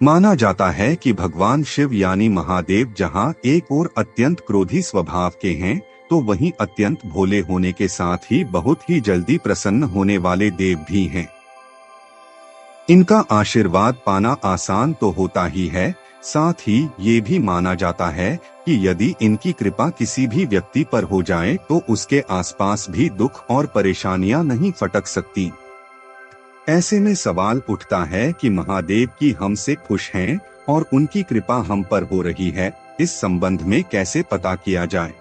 माना जाता है कि भगवान शिव यानी महादेव जहां एक ओर अत्यंत क्रोधी स्वभाव के हैं, तो वहीं अत्यंत भोले होने के साथ ही बहुत ही जल्दी प्रसन्न होने वाले देव भी हैं। इनका आशीर्वाद पाना आसान तो होता ही है, साथ ही ये भी माना जाता है कि यदि इनकी कृपा किसी भी व्यक्ति पर हो जाए तो उसके आसपास भी दुख और परेशानियां नहीं फटक सकती। ऐसे में सवाल उठता है कि महादेव की हमसे खुश हैं और उनकी कृपा हम पर हो रही है, इस संबंध में कैसे पता किया जाए।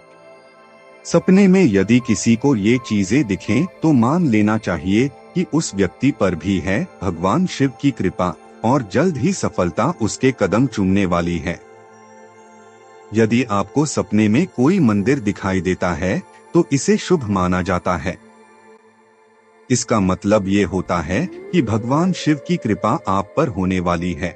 सपने में यदि किसी को ये चीजें दिखें तो मान लेना चाहिए कि उस व्यक्ति पर भी है भगवान शिव की कृपा और जल्द ही सफलता उसके कदम चूमने वाली है। यदि आपको सपने में कोई मंदिर दिखाई देता है तो इसे शुभ माना जाता है। इसका मतलब ये होता है कि भगवान शिव की कृपा आप पर होने वाली है।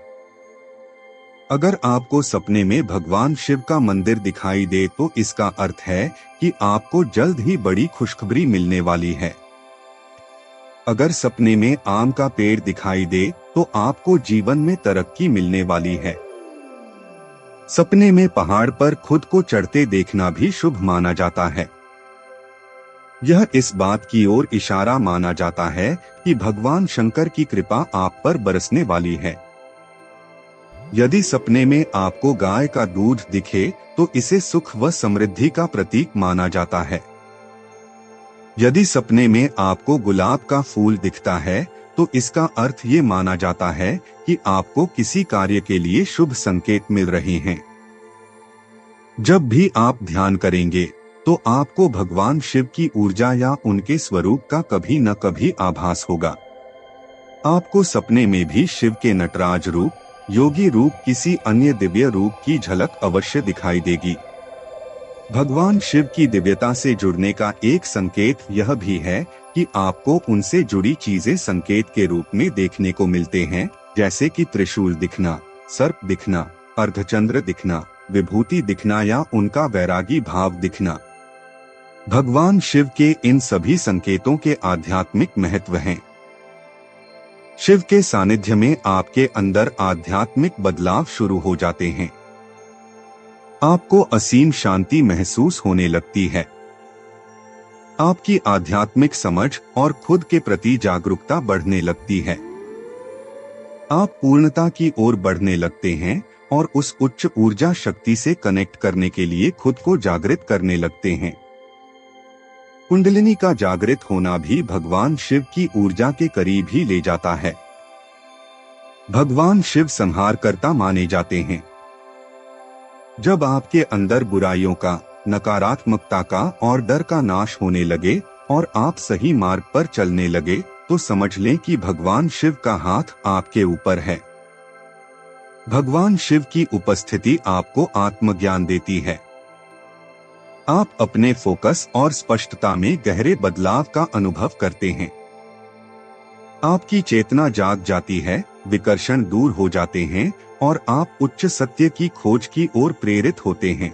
अगर आपको सपने में भगवान शिव का मंदिर दिखाई दे तो इसका अर्थ है कि आपको जल्द ही बड़ी खुशखबरी मिलने वाली है। अगर सपने में आम का पेड़ दिखाई दे तो आपको जीवन में तरक्की मिलने वाली है। सपने में पहाड़ पर खुद को चढ़ते देखना भी शुभ माना जाता है। यह इस बात की ओर इशारा माना जाता है कि भगवान शंकर की कृपा आप पर बरसने वाली है। यदि सपने में आपको गाय का दूध दिखे तो इसे सुख व समृद्धि का प्रतीक माना जाता है। यदि सपने में आपको गुलाब का फूल दिखता है तो इसका अर्थ ये माना जाता है कि आपको किसी कार्य के लिए शुभ संकेत मिल रहे हैं। जब भी आप ध्यान करेंगे तो आपको भगवान शिव की ऊर्जा या उनके स्वरूप का कभी न कभी आभास होगा। आपको सपने में भी शिव के नटराज रूप, योगी रूप, किसी अन्य दिव्य रूप की झलक अवश्य दिखाई देगी। भगवान शिव की दिव्यता से जुड़ने का एक संकेत यह भी है कि आपको उनसे जुड़ी चीजें संकेत के रूप में देखने को मिलते हैं, जैसे कि त्रिशूल दिखना, सर्प दिखना, अर्धचंद्र दिखना, विभूति दिखना या उनका वैरागी भाव दिखना। भगवान शिव के इन सभी संकेतों के आध्यात्मिक महत्व हैं। शिव के सानिध्य में आपके अंदर आध्यात्मिक बदलाव शुरू हो जाते हैं। आपको असीम शांति महसूस होने लगती है। आपकी आध्यात्मिक समझ और खुद के प्रति जागरूकता बढ़ने लगती है। आप पूर्णता की ओर बढ़ने लगते हैं और उस उच्च ऊर्जा शक्ति से कनेक्ट करने के लिए खुद को जागृत करने लगते हैं। कुंडलिनी का जागृत होना भी भगवान शिव की ऊर्जा के करीब ही ले जाता है। भगवान शिव संहारकर्ता माने जाते हैं। जब आपके अंदर बुराइयों का, नकारात्मकता का और डर का नाश होने लगे और आप सही मार्ग पर चलने लगे तो समझ लें कि भगवान शिव का हाथ आपके ऊपर है। भगवान शिव की उपस्थिति आपको आत्मज्ञान देती है। आप अपने फोकस और स्पष्टता में गहरे बदलाव का अनुभव करते हैं। आपकी चेतना जाग जाती है, विकर्षण दूर हो जाते हैं और आप उच्च सत्य की खोज की ओर प्रेरित होते हैं।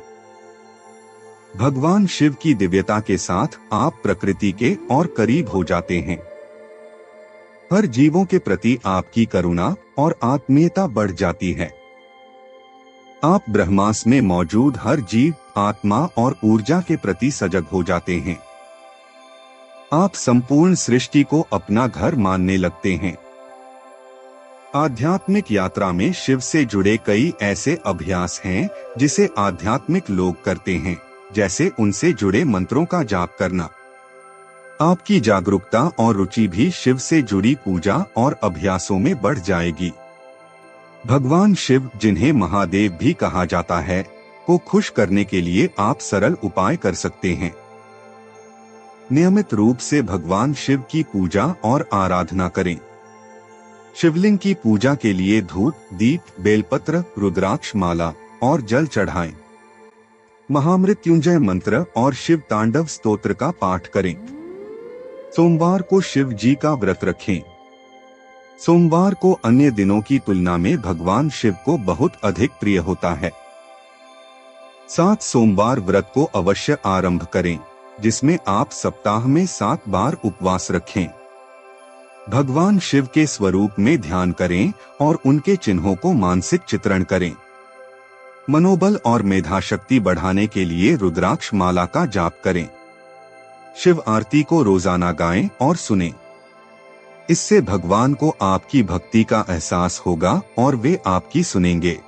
भगवान शिव की दिव्यता के साथ आप प्रकृति के और करीब हो जाते हैं। हर जीवों के प्रति आपकी करुणा और आत्मीयता बढ़ जाती है। आप ब्रह्मांड में मौजूद हर जीव, आत्मा और ऊर्जा के प्रति सजग हो जाते हैं। आप संपूर्ण सृष्टि को अपना घर मानने लगते हैं। आध्यात्मिक यात्रा में शिव से जुड़े कई ऐसे अभ्यास हैं जिसे आध्यात्मिक लोग करते हैं, जैसे उनसे जुड़े मंत्रों का जाप करना। आपकी जागरूकता और रुचि भी शिव से जुड़ी पूजा और अभ्यासों में बढ़ जाएगी। भगवान शिव, जिन्हें महादेव भी कहा जाता है, को खुश करने के लिए आप सरल उपाय कर सकते हैं। नियमित रूप से भगवान शिव की पूजा और आराधना करें। शिवलिंग की पूजा के लिए धूप, दीप, बेलपत्र, रुद्राक्ष माला और जल चढ़ाएं। महामृत्युंजय मंत्र और शिव तांडव स्तोत्र का पाठ करें। सोमवार को शिव जी का व्रत रखें। सोमवार को अन्य दिनों की तुलना में भगवान शिव को बहुत अधिक प्रिय होता है। 7 सोमवार व्रत को अवश्य आरंभ करें, जिसमें आप सप्ताह में 7 बार उपवास रखें। भगवान शिव के स्वरूप में ध्यान करें और उनके चिन्हों को मानसिक चित्रण करें। मनोबल और मेधा शक्ति बढ़ाने के लिए रुद्राक्ष माला का जाप करें। शिव आरती को रोजाना गाएं और सुनें। इससे भगवान को आपकी भक्ति का एहसास होगा और वे आपकी सुनेंगे।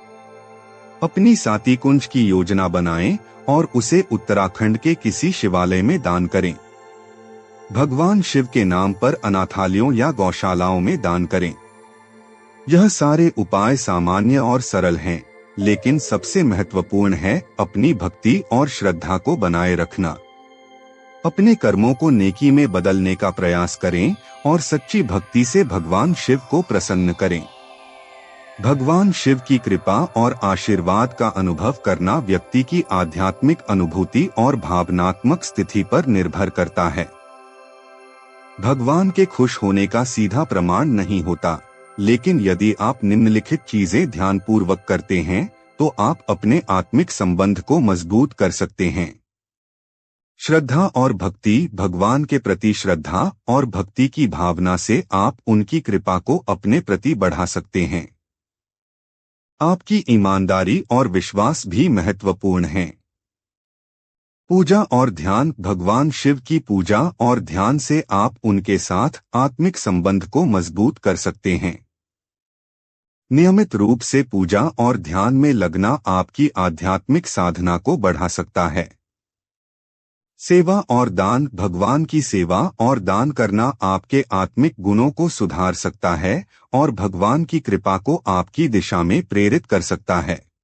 अपनी साती कुंज की योजना बनाएं और उसे उत्तराखंड के किसी शिवालय में दान करें। भगवान शिव के नाम पर अनाथालयों या गौशालाओं में दान करें। यह सारे उपाय सामान्य और सरल हैं, लेकिन सबसे महत्वपूर्ण है अपनी भक्ति और श्रद्धा को बनाए रखना। अपने कर्मों को नेकी में बदलने का प्रयास करें और सच्ची भक्ति से भगवान शिव को प्रसन्न करें। भगवान शिव की कृपा और आशीर्वाद का अनुभव करना व्यक्ति की आध्यात्मिक अनुभूति और भावनात्मक स्थिति पर निर्भर करता है। भगवान के खुश होने का सीधा प्रमाण नहीं होता, लेकिन यदि आप निम्नलिखित चीजें ध्यानपूर्वक करते हैं तो आप अपने आत्मिक संबंध को मजबूत कर सकते हैं। श्रद्धा और भक्ति। भगवान के प्रति श्रद्धा और भक्ति की भावना से आप उनकी कृपा को अपने प्रति बढ़ा सकते हैं। आपकी ईमानदारी और विश्वास भी महत्वपूर्ण हैं। पूजा और ध्यान। भगवान शिव की पूजा और ध्यान से आप उनके साथ आत्मिक संबंध को मजबूत कर सकते हैं। नियमित रूप से पूजा और ध्यान में लगना आपकी आध्यात्मिक साधना को बढ़ा सकता है। सेवा और दान। भगवान की सेवा और दान करना आपके आत्मिक गुणों को सुधार सकता है और भगवान की कृपा को आपकी दिशा में प्रेरित कर सकता है।